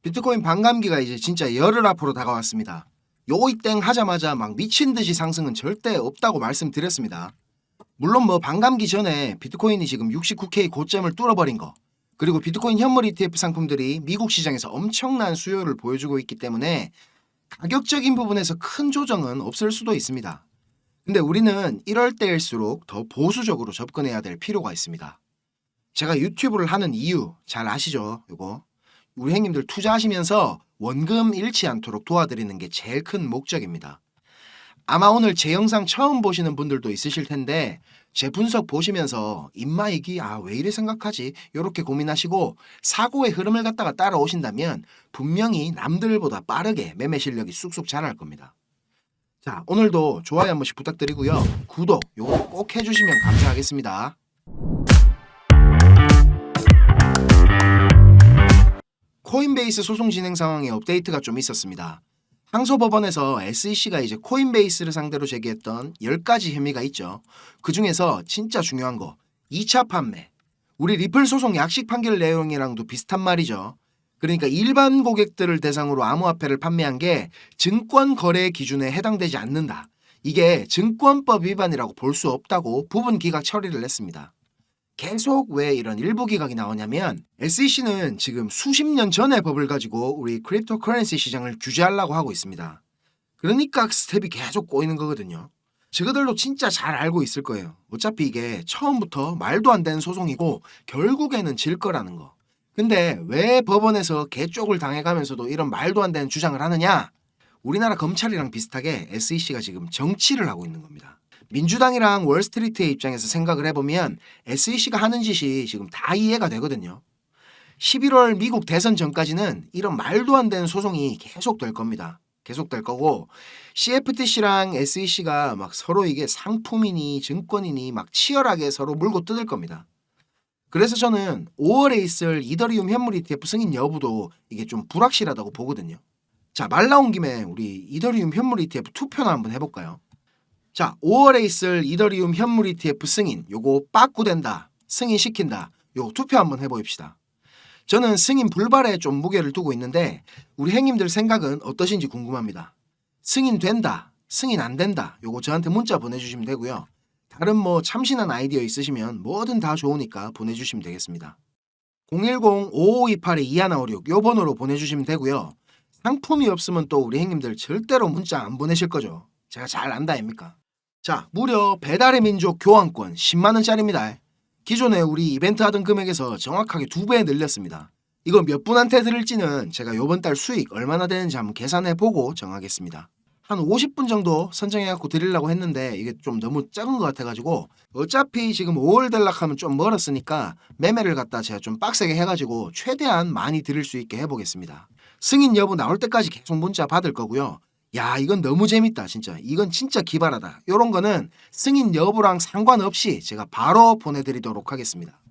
비트코인 반감기가 이제 진짜 열흘 앞으로 다가왔습니다. 요이 땡 하자마자 막 미친 듯이 상승은 절대 없다고 말씀드렸습니다. 물론 뭐 반감기 전에 비트코인이 지금 69K 고점을 뚫어버린 거, 그리고 비트코인 현물 ETF 상품들이 미국 시장에서 엄청난 수요를 보여주고 있기 때문에 가격적인 부분에서 큰 조정은 없을 수도 있습니다. 근데 우리는 이럴 때일수록 더 보수적으로 접근해야 될 필요가 있습니다. 제가 유튜브를 하는 이유 잘 아시죠? 요거 우리 형님들 투자하시면서 원금 잃지 않도록 도와드리는 게 제일 큰 목적입니다. 아마 오늘 제 영상 처음 보시는 분들도 있으실 텐데 제 분석 보시면서 인마이기 왜 이래 생각하지? 이렇게 고민하시고 사고의 흐름을 갖다가 따라오신다면 분명히 남들보다 빠르게 매매 실력이 쑥쑥 자랄 겁니다. 자, 오늘도 좋아요 한 번씩 부탁드리고요. 구독 요거 꼭 해주시면 감사하겠습니다. 코인베이스 소송 진행 상황에 업데이트가 좀 있었습니다. 항소법원에서 SEC가 이제 코인베이스를 상대로 제기했던 10가지 혐의가 있죠. 그 중에서 진짜 중요한 거 2차 판매. 우리 리플 소송 약식 판결 내용이랑도 비슷한 말이죠. 그러니까 일반 고객들을 대상으로 암호화폐를 판매한 게 증권 거래 기준에 해당되지 않는다. 이게 증권법 위반이라고 볼 수 없다고 부분 기각 처리를 했습니다. 계속 왜 이런 일부 기각이 나오냐면 SEC는 지금 수십 년 전의 법을 가지고 우리 크립토 커런시 시장을 규제하려고 하고 있습니다. 그러니까 스텝이 계속 꼬이는 거거든요. 저들도 진짜 잘 알고 있을 거예요. 어차피 이게 처음부터 말도 안 되는 소송이고 결국에는 질 거라는 거. 근데 왜 법원에서 개쪽을 당해가면서도 이런 말도 안 되는 주장을 하느냐? 우리나라 검찰이랑 비슷하게 SEC가 지금 정치를 하고 있는 겁니다. 민주당이랑 월스트리트의 입장에서 생각을 해보면 SEC가 하는 짓이 지금 다 이해가 되거든요. 11월 미국 대선 전까지는 이런 말도 안 되는 소송이 계속될 겁니다. 계속될 거고 CFTC랑 SEC가 막 서로 이게 상품이니 증권이니 막 치열하게 서로 물고 뜯을 겁니다. 그래서 저는 5월에 있을 이더리움 현물 ETF 승인 여부도 이게 좀 불확실하다고 보거든요. 자, 말 나온 김에 우리 이더리움 현물 ETF 투표나 한번 해볼까요? 자, 5월에 있을 이더리움 현물 ETF 승인, 요거 빠꾸된다, 승인시킨다, 요 투표 한번 해보입시다. 저는 승인 불발에 좀 무게를 두고 있는데 우리 형님들 생각은 어떠신지 궁금합니다. 승인된다, 승인 안 된다, 요거 저한테 문자 보내주시면 되고요. 다른 뭐 참신한 아이디어 있으시면 뭐든 다 좋으니까 보내주시면 되겠습니다. 010-5528-2156 요 번호로 보내주시면 되고요. 상품이 없으면 또 우리 형님들 절대로 문자 안 보내실 거죠. 제가 잘 안다 아닙니까? 자, 무려 배달의 민족 교환권 10만원짜리입니다. 기존에 우리 이벤트 하던 금액에서 정확하게 2배 늘렸습니다. 이거 몇 분한테 드릴지는 제가 요번 달 수익 얼마나 되는지 한번 계산해보고 정하겠습니다. 한 50분 정도 선정해갖고 드리려고 했는데 이게 좀 너무 작은 것 같아가지고 어차피 지금 5월 될락하면 좀 멀었으니까 매매를 갖다 제가 좀 빡세게 해가지고 최대한 많이 드릴 수 있게 해보겠습니다. 승인 여부 나올 때까지 계속 문자 받을 거고요. 야, 이건 너무 재밌다 진짜. 이건 진짜 기발하다. 요런 거는 승인 여부랑 상관없이 제가 바로 보내드리도록 하겠습니다.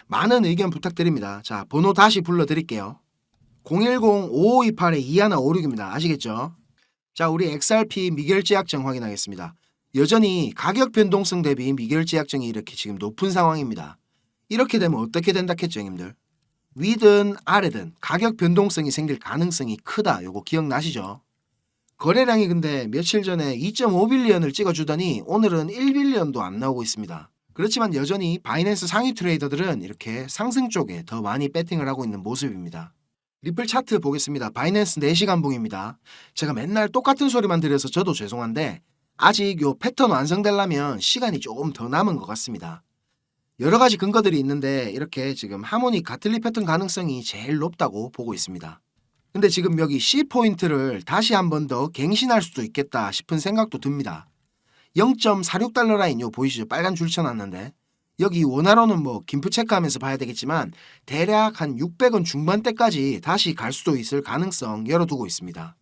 많은 의견 부탁드립니다. 자, 번호 다시 불러드릴게요. 010-5528-2156입니다. 아시겠죠? 자, 우리 XRP 미결제 약정 확인하겠습니다. 여전히 가격 변동성 대비 미결제 약정이 이렇게 지금 높은 상황입니다. 이렇게 되면 어떻게 된다 했죠, 형님들? 위든 아래든 가격 변동성이 생길 가능성이 크다. 요거 기억나시죠? 거래량이 근데 며칠 전에 2.5빌리언을 찍어주더니 오늘은 1빌리언도 안 나오고 있습니다. 그렇지만 여전히 바이낸스 상위 트레이더들은 이렇게 상승 쪽에 더 많이 배팅을 하고 있는 모습입니다. 리플 차트 보겠습니다. 바이낸스 4시간 봉입니다. 제가 맨날 똑같은 소리만 드려서 저도 죄송한데 아직 요 패턴 완성되려면 시간이 조금 더 남은 것 같습니다. 여러 가지 근거들이 있는데 이렇게 지금 하모닉 가틀리 패턴 가능성이 제일 높다고 보고 있습니다. 근데 지금 여기 C포인트를 다시 한 번 더 갱신할 수도 있겠다 싶은 생각도 듭니다. 0.46달러 라인 요 보이시죠? 빨간 줄 쳐놨는데 여기 원화로는 뭐 김프 체크하면서 봐야 되겠지만 대략 한 600원 중반대까지 다시 갈 수도 있을 가능성 열어두고 있습니다.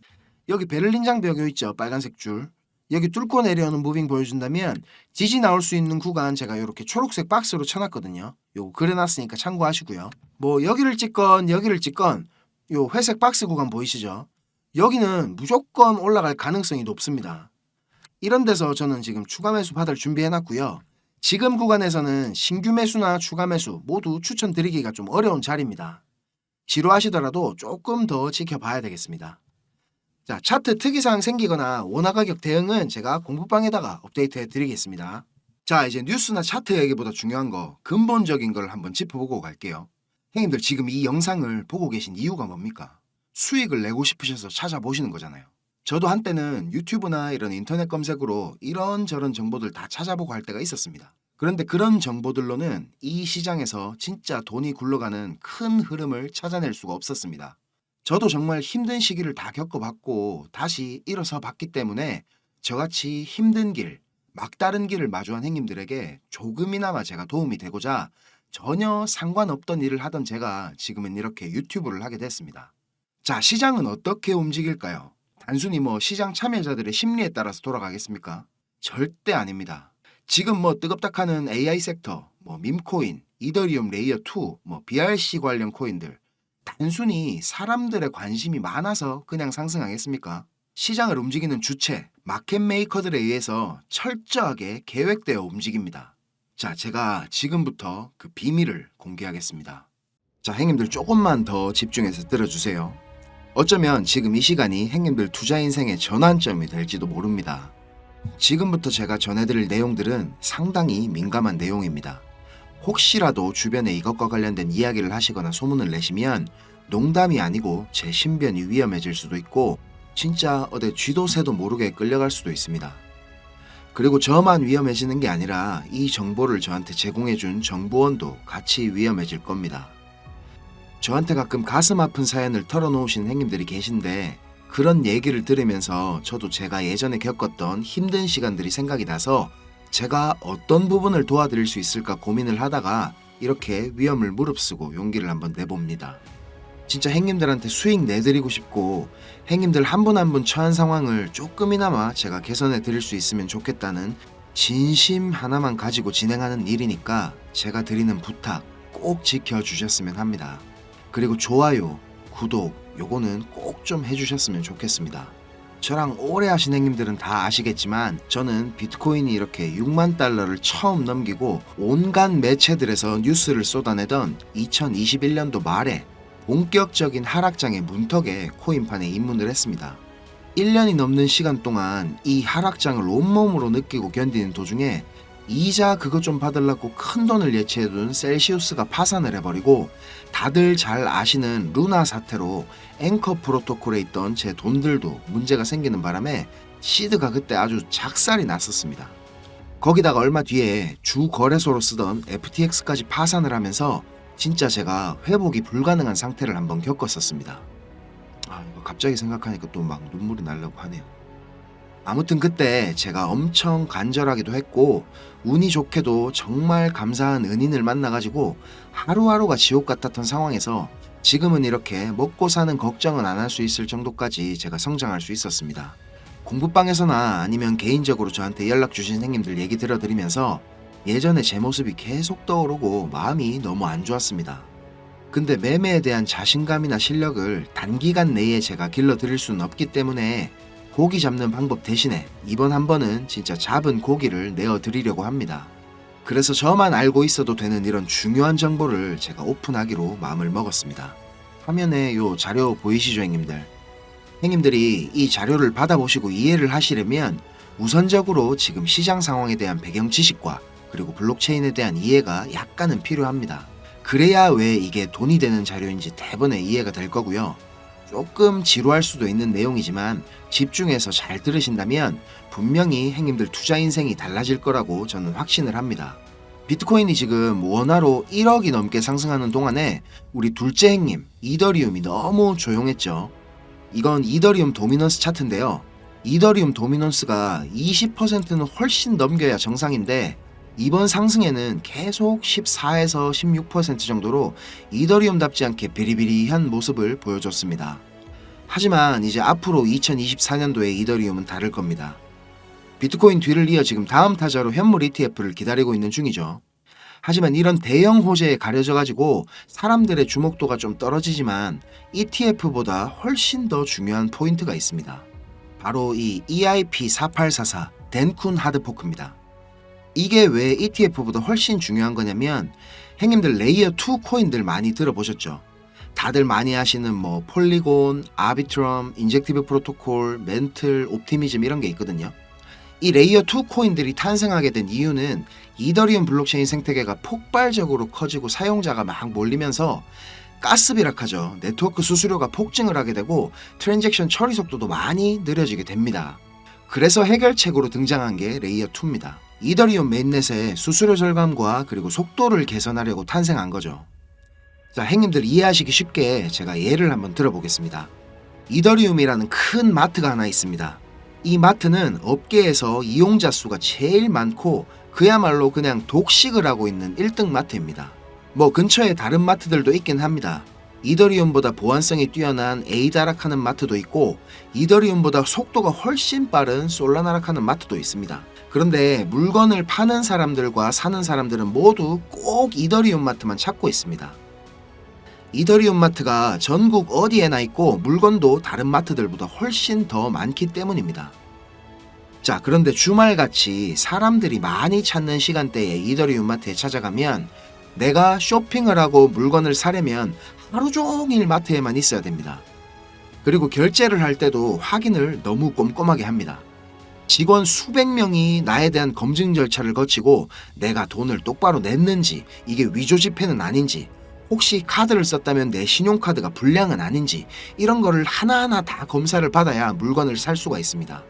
여기 베를린 장벽 요 있죠? 빨간색 줄. 여기 뚫고 내려오는 무빙 보여준다면 지지 나올 수 있는 구간 제가 이렇게 초록색 박스로 쳐놨거든요. 요거 그려놨으니까 참고하시고요. 뭐 여기를 찍건 여기를 찍건 요 회색 박스 구간 보이시죠? 여기는 무조건 올라갈 가능성이 높습니다. 이런 데서 저는 지금 추가 매수 받을 준비해놨고요. 지금 구간에서는 신규 매수나 추가 매수 모두 추천드리기가 좀 어려운 자리입니다. 지루하시더라도 조금 더 지켜봐야 되겠습니다. 자, 차트 특이사항 생기거나 원화 가격 대응은 제가 공부방에다가 업데이트해 드리겠습니다. 자, 이제 뉴스나 차트 얘기보다 중요한 거, 근본적인 걸 한번 짚어보고 갈게요. 형님들 지금 이 영상을 보고 계신 이유가 뭡니까? 수익을 내고 싶으셔서 찾아보시는 거잖아요. 저도 한때는 유튜브나 이런 인터넷 검색으로 이런저런 정보들 다 찾아보고 할 때가 있었습니다. 그런데 그런 정보들로는 이 시장에서 진짜 돈이 굴러가는 큰 흐름을 찾아낼 수가 없었습니다. 저도 정말 힘든 시기를 다 겪어봤고 다시 일어서 봤기 때문에 저같이 힘든 길, 막다른 길을 마주한 행님들에게 조금이나마 제가 도움이 되고자 전혀 상관없던 일을 하던 제가 지금은 이렇게 유튜브를 하게 됐습니다. 자, 시장은 어떻게 움직일까요? 단순히 시장 참여자들의 심리에 따라서 돌아가겠습니까? 절대 아닙니다. 지금 뜨겁다하는 AI 섹터, 밈코인, 이더리움 레이어 2, BRC 관련 코인들 단순히 사람들의 관심이 많아서 그냥 상승하겠습니까? 시장을 움직이는 주체, 마켓 메이커들에 의해서 철저하게 계획되어 움직입니다. 자, 제가 지금부터 그 비밀을 공개하겠습니다. 자, 행님들 조금만 더 집중해서 들어주세요. 어쩌면 지금 이 시간이 행님들 투자 인생의 전환점이 될지도 모릅니다. 지금부터 제가 전해드릴 내용들은 상당히 민감한 내용입니다. 혹시라도 주변에 이것과 관련된 이야기를 하시거나 소문을 내시면 농담이 아니고 제 신변이 위험해질 수도 있고 진짜 어디 쥐도 새도 모르게 끌려갈 수도 있습니다. 그리고 저만 위험해지는 게 아니라 이 정보를 저한테 제공해준 정보원도 같이 위험해질 겁니다. 저한테 가끔 가슴 아픈 사연을 털어놓으신 행님들이 계신데 그런 얘기를 들으면서 저도 제가 예전에 겪었던 힘든 시간들이 생각이 나서 제가 어떤 부분을 도와드릴 수 있을까 고민을 하다가 이렇게 위험을 무릅쓰고 용기를 한번 내봅니다. 진짜 행님들한테 수익 내드리고 싶고 행님들 한 분 한 분 처한 상황을 조금이나마 제가 개선해 드릴 수 있으면 좋겠다는 진심 하나만 가지고 진행하는 일이니까 제가 드리는 부탁 꼭 지켜주셨으면 합니다. 그리고 좋아요, 구독 요거는 꼭 좀 해주셨으면 좋겠습니다. 저랑 오래 하신 행님들은 다 아시겠지만 저는 비트코인이 이렇게 6만 달러를 처음 넘기고 온갖 매체들에서 뉴스를 쏟아내던 2021년도 말에 본격적인 하락장의 문턱에 코인판에 입문을 했습니다. 1년이 넘는 시간 동안 이 하락장을 온몸으로 느끼고 견디는 도중에 이자 그것 좀 받으려고 큰 돈을 예치해둔 셀시우스가 파산을 해버리고 다들 잘 아시는 루나 사태로 앵커 프로토콜에 있던 제 돈들도 문제가 생기는 바람에 시드가 그때 아주 작살이 났었습니다. 거기다가 얼마 뒤에 주 거래소로 쓰던 FTX까지 파산을 하면서 진짜 제가 회복이 불가능한 상태를 한번 겪었었습니다. 이거 갑자기 생각하니까 또 막 눈물이 나려고 하네요. 아무튼 그때 제가 엄청 간절하기도 했고 운이 좋게도 정말 감사한 은인을 만나가지고 하루하루가 지옥 같았던 상황에서 지금은 이렇게 먹고 사는 걱정은 안 할 수 있을 정도까지 제가 성장할 수 있었습니다. 공부방에서나 아니면 개인적으로 저한테 연락 주신 행님들 얘기 들어드리면서 예전에 제 모습이 계속 떠오르고 마음이 너무 안 좋았습니다. 근데 매매에 대한 자신감이나 실력을 단기간 내에 제가 길러드릴 수는 없기 때문에 고기 잡는 방법 대신에 이번 한 번은 진짜 잡은 고기를 내어드리려고 합니다. 그래서 저만 알고 있어도 되는 이런 중요한 정보를 제가 오픈하기로 마음을 먹었습니다. 화면에 요 자료 보이시죠, 형님들? 형님들이 이 자료를 받아보시고 이해를 하시려면 우선적으로 지금 시장 상황에 대한 배경 지식과 그리고 블록체인에 대한 이해가 약간은 필요합니다. 그래야 왜 이게 돈이 되는 자료인지 대번에 이해가 될 거고요. 조금 지루할 수도 있는 내용이지만 집중해서 잘 들으신다면 분명히 행님들 투자 인생이 달라질 거라고 저는 확신을 합니다. 비트코인이 지금 원화로 1억이 넘게 상승하는 동안에 우리 둘째 행님 이더리움이 너무 조용했죠. 이건 이더리움 도미넌스 차트인데요. 이더리움 도미넌스가 20%는 훨씬 넘겨야 정상인데 이번 상승에는 계속 14에서 16% 정도로 이더리움답지 않게 비리비리한 모습을 보여줬습니다. 하지만 이제 앞으로 2024년도에 이더리움은 다를 겁니다. 비트코인 뒤를 이어 지금 다음 타자로 현물 ETF를 기다리고 있는 중이죠. 하지만 이런 대형 호재에 가려져 가지고 사람들의 주목도가 좀 떨어지지만 ETF보다 훨씬 더 중요한 포인트가 있습니다. 바로 이 EIP4844 덴쿤 하드포크입니다. 이게 왜 ETF보다 훨씬 중요한 거냐면 행님들 레이어 2 코인들 많이 들어보셨죠? 다들 많이 하시는 뭐 폴리곤, 아비트럼, 인젝티브 프로토콜, 멘틀, 옵티미즘 이런 게 있거든요. 이 레이어 2 코인들이 탄생하게 된 이유는 이더리움 블록체인 생태계가 폭발적으로 커지고 사용자가 막 몰리면서 가스비락하죠. 네트워크 수수료가 폭증을 하게 되고 트랜잭션 처리 속도도 많이 느려지게 됩니다. 그래서 해결책으로 등장한 게 레이어 2입니다. 이더리움 메인넷의 수수료 절감과 그리고 속도를 개선하려고 탄생한 거죠. 자, 행님들 이해하시기 쉽게 제가 예를 한번 들어보겠습니다. 이더리움이라는 큰 마트가 하나 있습니다. 이 마트는 업계에서 이용자 수가 제일 많고 그야말로 그냥 독식을 하고 있는 1등 마트입니다. 뭐 근처에 다른 마트들도 있긴 합니다. 이더리움보다 보안성이 뛰어난 에이다락하는 마트도 있고 이더리움보다 속도가 훨씬 빠른 솔라나락하는 마트도 있습니다. 그런데 물건을 파는 사람들과 사는 사람들은 모두 꼭 이더리움 마트만 찾고 있습니다. 이더리움 마트가 전국 어디에나 있고 물건도 다른 마트들보다 훨씬 더 많기 때문입니다. 자, 그런데 주말같이 사람들이 많이 찾는 시간대에 이더리움 마트에 찾아가면 내가 쇼핑을 하고 물건을 사려면 하루 종일 마트에만 있어야 됩니다. 그리고 결제를 할 때도 확인을 너무 꼼꼼하게 합니다. 직원 수백 명이 나에 대한 검증 절차를 거치고 내가 돈을 똑바로 냈는지, 이게 위조 지폐는 아닌지, 혹시 카드를 썼다면 내 신용카드가 불량은 아닌지 이런 거를 하나하나 다 검사를 받아야 물건을 살 수가 있습니다.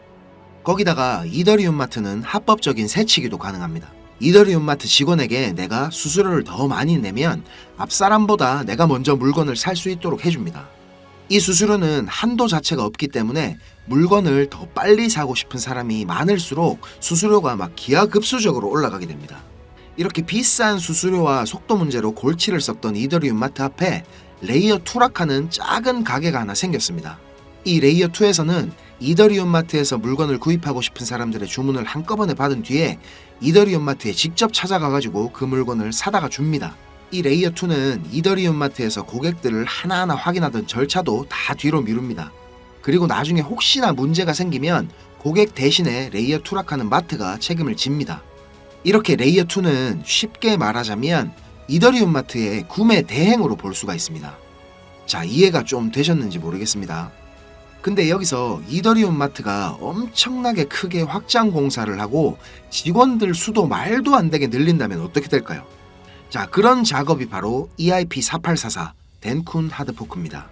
거기다가 이더리움 마트는 합법적인 세치기도 가능합니다. 이더리움 마트 직원에게 내가 수수료를 더 많이 내면 앞 사람보다 내가 먼저 물건을 살 수 있도록 해줍니다. 이 수수료는 한도 자체가 없기 때문에 물건을 더 빨리 사고 싶은 사람이 많을수록 수수료가 막 기하급수적으로 올라가게 됩니다. 이렇게 비싼 수수료와 속도 문제로 골치를 썩던 이더리움 마트 앞에 레이어 2락하는 작은 가게가 하나 생겼습니다. 이 레이어 2에서는 이더리움 마트에서 물건을 구입하고 싶은 사람들의 주문을 한꺼번에 받은 뒤에 이더리움 마트에 직접 찾아가가지고 그 물건을 사다가 줍니다. 이 레이어 2는 이더리움 마트에서 고객들을 하나하나 확인하던 절차도 다 뒤로 미룹니다. 그리고 나중에 혹시나 문제가 생기면 고객 대신에 레이어 2락하는 마트가 책임을 집니다. 이렇게 레이어 2는 쉽게 말하자면 이더리움 마트의 구매 대행으로 볼 수가 있습니다. 자, 이해가 좀 되셨는지 모르겠습니다. 근데 여기서 이더리움 마트가 엄청나게 크게 확장 공사를 하고 직원들 수도 말도 안 되게 늘린다면 어떻게 될까요? 자, 그런 작업이 바로 EIP4844 덴쿤 하드포크입니다.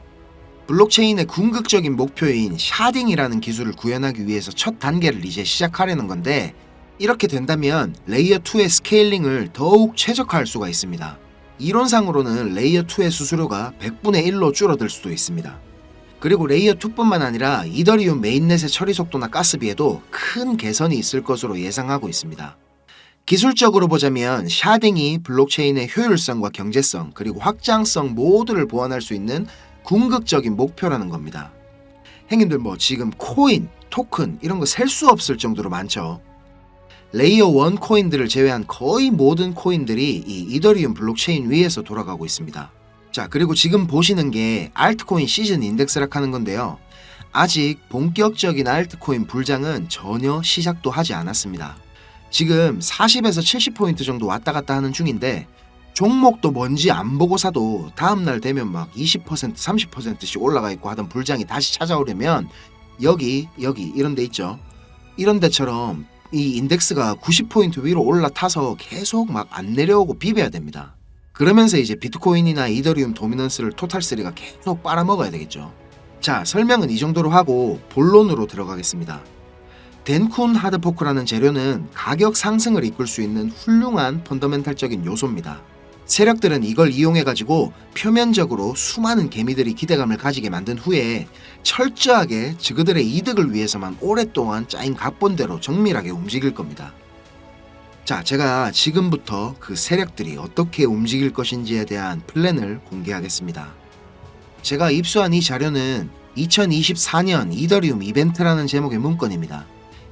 블록체인의 궁극적인 목표인 샤딩이라는 기술을 구현하기 위해서 첫 단계를 이제 시작하려는 건데 이렇게 된다면 레이어 2의 스케일링을 더욱 최적화할 수가 있습니다. 이론상으로는 레이어 2의 수수료가 100분의 1로 줄어들 수도 있습니다. 그리고 레이어 2뿐만 아니라 이더리움 메인넷의 처리 속도나 가스비에도 큰 개선이 있을 것으로 예상하고 있습니다. 기술적으로 보자면 샤딩이 블록체인의 효율성과 경제성 그리고 확장성 모두를 보완할 수 있는 궁극적인 목표라는 겁니다. 행님들 뭐 지금 코인, 토큰 이런 거 셀 수 없을 정도로 많죠. 레이어 1 코인들을 제외한 거의 모든 코인들이 이 이더리움 블록체인 위에서 돌아가고 있습니다. 자, 그리고 지금 보시는 게 알트코인 시즌 인덱스락 하는 건데요. 아직 본격적인 알트코인 불장은 전혀 시작도 하지 않았습니다. 지금 40에서 70포인트 정도 왔다 갔다 하는 중인데 종목도 뭔지 안 보고 사도 다음날 되면 막 20%, 30%씩 올라가 있고 하던 불장이 다시 찾아오려면 여기 이런 데 있죠. 이런 데처럼 이 인덱스가 90포인트 위로 올라타서 계속 막 안 내려오고 비벼야 됩니다. 그러면서 이제 비트코인이나 이더리움 도미넌스를 토탈3가 계속 빨아먹어야 되겠죠. 자, 설명은 이 정도로 하고 본론으로 들어가겠습니다. 덴쿤 하드포크라는 재료는 가격 상승을 이끌 수 있는 훌륭한 펀더멘탈적인 요소입니다. 세력들은 이걸 이용해가지고 표면적으로 수많은 개미들이 기대감을 가지게 만든 후에 철저하게 그들의 이득을 위해서만 오랫동안 짜인 각본대로 정밀하게 움직일 겁니다. 자, 제가 지금부터 그 세력들이 어떻게 움직일 것인지에 대한 플랜을 공개하겠습니다. 제가 입수한 이 자료는 2024년 이더리움 이벤트라는 제목의 문건입니다.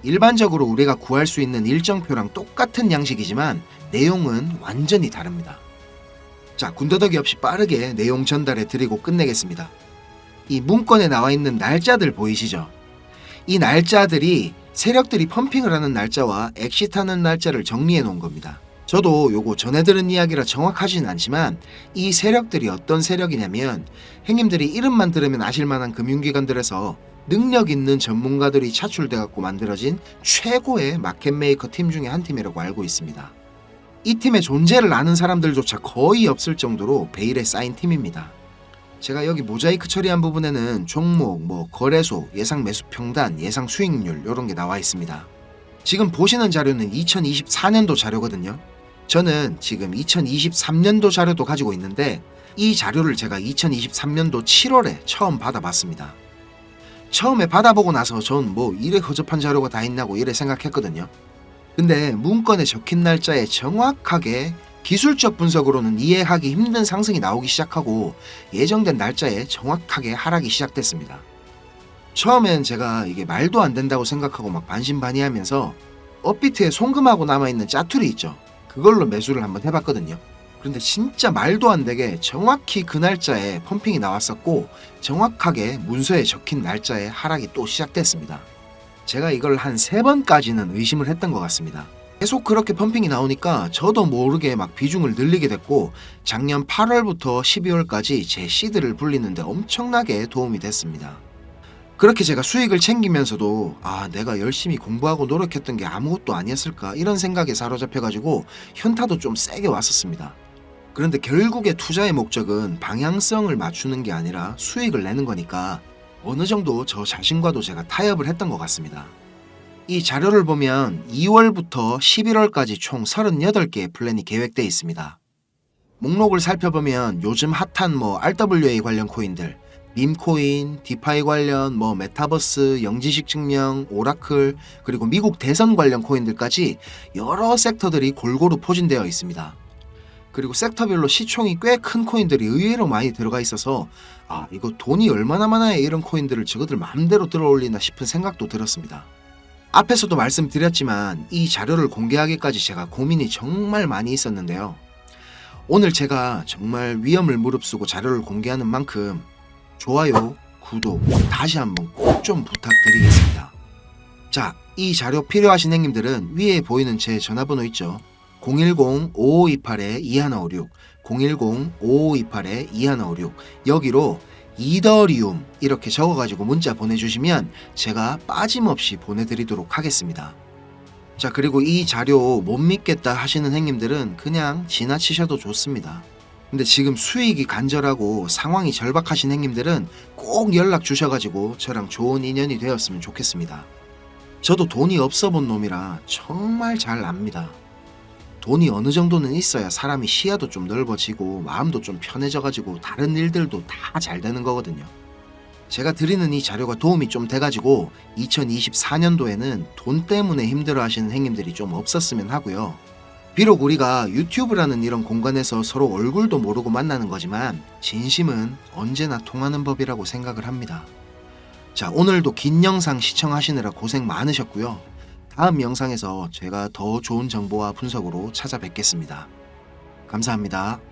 일반적으로 우리가 구할 수 있는 일정표랑 똑같은 양식이지만 내용은 완전히 다릅니다. 자, 군더더기 없이 빠르게 내용 전달해 드리고 끝내겠습니다. 이 문건에 나와 있는 날짜들 보이시죠? 이 날짜들이 세력들이 펌핑을 하는 날짜와 엑시트하는 날짜를 정리해 놓은 겁니다. 저도 요거 전해 들은 이야기라 정확하진 않지만 이 세력들이 어떤 세력이냐면 형님들이 이름만 들으면 아실만한 금융기관들에서 능력 있는 전문가들이 차출돼 갖고 만들어진 최고의 마켓 메이커 팀 중에 한 팀이라고 알고 있습니다. 이 팀의 존재를 아는 사람들조차 거의 없을 정도로 베일에 쌓인 팀입니다. 제가 여기 모자이크 처리한 부분에는 종목, 거래소, 예상 매수 평단, 예상 수익률 이런 게 나와 있습니다. 지금 보시는 자료는 2024년도 자료거든요. 저는 지금 2023년도 자료도 가지고 있는데 이 자료를 제가 2023년도 7월에 처음 받아봤습니다. 처음에 받아보고 나서 전 이래 허접한 자료가 다 있나고 이래 생각했거든요. 근데 문건에 적힌 날짜에 정확하게 기술적 분석으로는 이해하기 힘든 상승이 나오기 시작하고 예정된 날짜에 정확하게 하락이 시작됐습니다. 처음엔 제가 이게 말도 안 된다고 생각하고 막 반신반의하면서 업비트에 송금하고 남아있는 짜투리 있죠. 그걸로 매수를 한번 해봤거든요. 그런데 진짜 말도 안 되게 정확히 그 날짜에 펌핑이 나왔었고 정확하게 문서에 적힌 날짜에 하락이 또 시작됐습니다. 제가 이걸 한 3번까지는 의심을 했던 것 같습니다. 계속 그렇게 펌핑이 나오니까 저도 모르게 막 비중을 늘리게 됐고 작년 8월부터 12월까지 제 시드를 불리는데 엄청나게 도움이 됐습니다. 그렇게 제가 수익을 챙기면서도 내가 열심히 공부하고 노력했던 게 아무것도 아니었을까 이런 생각에 사로잡혀가지고 현타도 좀 세게 왔었습니다. 그런데 결국에 투자의 목적은 방향성을 맞추는 게 아니라 수익을 내는 거니까 어느 정도 저 자신과도 제가 타협을 했던 것 같습니다. 이 자료를 보면 2월부터 11월까지 총 38개의 플랜이 계획되어 있습니다. 목록을 살펴보면 요즘 핫한 RWA 관련 코인들, 밈코인, 디파이 관련 메타버스, 영지식 증명, 오라클, 그리고 미국 대선 관련 코인들까지 여러 섹터들이 골고루 포진되어 있습니다. 그리고 섹터별로 시총이 꽤 큰 코인들이 의외로 많이 들어가 있어서 이거 돈이 얼마나 많아야 이런 코인들을 저거들 마음대로 들어올리나 싶은 생각도 들었습니다. 앞에서도 말씀드렸지만 이 자료를 공개하기까지 제가 고민이 정말 많이 있었는데요. 오늘 제가 정말 위험을 무릅쓰고 자료를 공개하는 만큼 좋아요, 구독 다시 한번 꼭 좀 부탁드리겠습니다. 자, 이 자료 필요하신 형님들은 위에 보이는 제 전화번호 있죠. 010-5528-2156 010-5528-2156 여기로 이더리움 이렇게 적어가지고 문자 보내주시면 제가 빠짐없이 보내드리도록 하겠습니다. 자, 그리고 이 자료 못 믿겠다 하시는 형님들은 그냥 지나치셔도 좋습니다. 근데 지금 수익이 간절하고 상황이 절박하신 형님들은 꼭 연락 주셔가지고 저랑 좋은 인연이 되었으면 좋겠습니다. 저도 돈이 없어 본 놈이라 정말 잘 압니다. 돈이 어느 정도는 있어야 사람이 시야도 좀 넓어지고 마음도 좀 편해져가지고 다른 일들도 다 잘 되는 거거든요. 제가 드리는 이 자료가 도움이 좀 돼가지고 2024년도에는 돈 때문에 힘들어 하시는 형님들이 좀 없었으면 하고요. 비록 우리가 유튜브라는 이런 공간에서 서로 얼굴도 모르고 만나는 거지만 진심은 언제나 통하는 법이라고 생각을 합니다. 자, 오늘도 긴 영상 시청하시느라 고생 많으셨고요. 다음 영상에서 제가 더 좋은 정보와 분석으로 찾아뵙겠습니다. 감사합니다.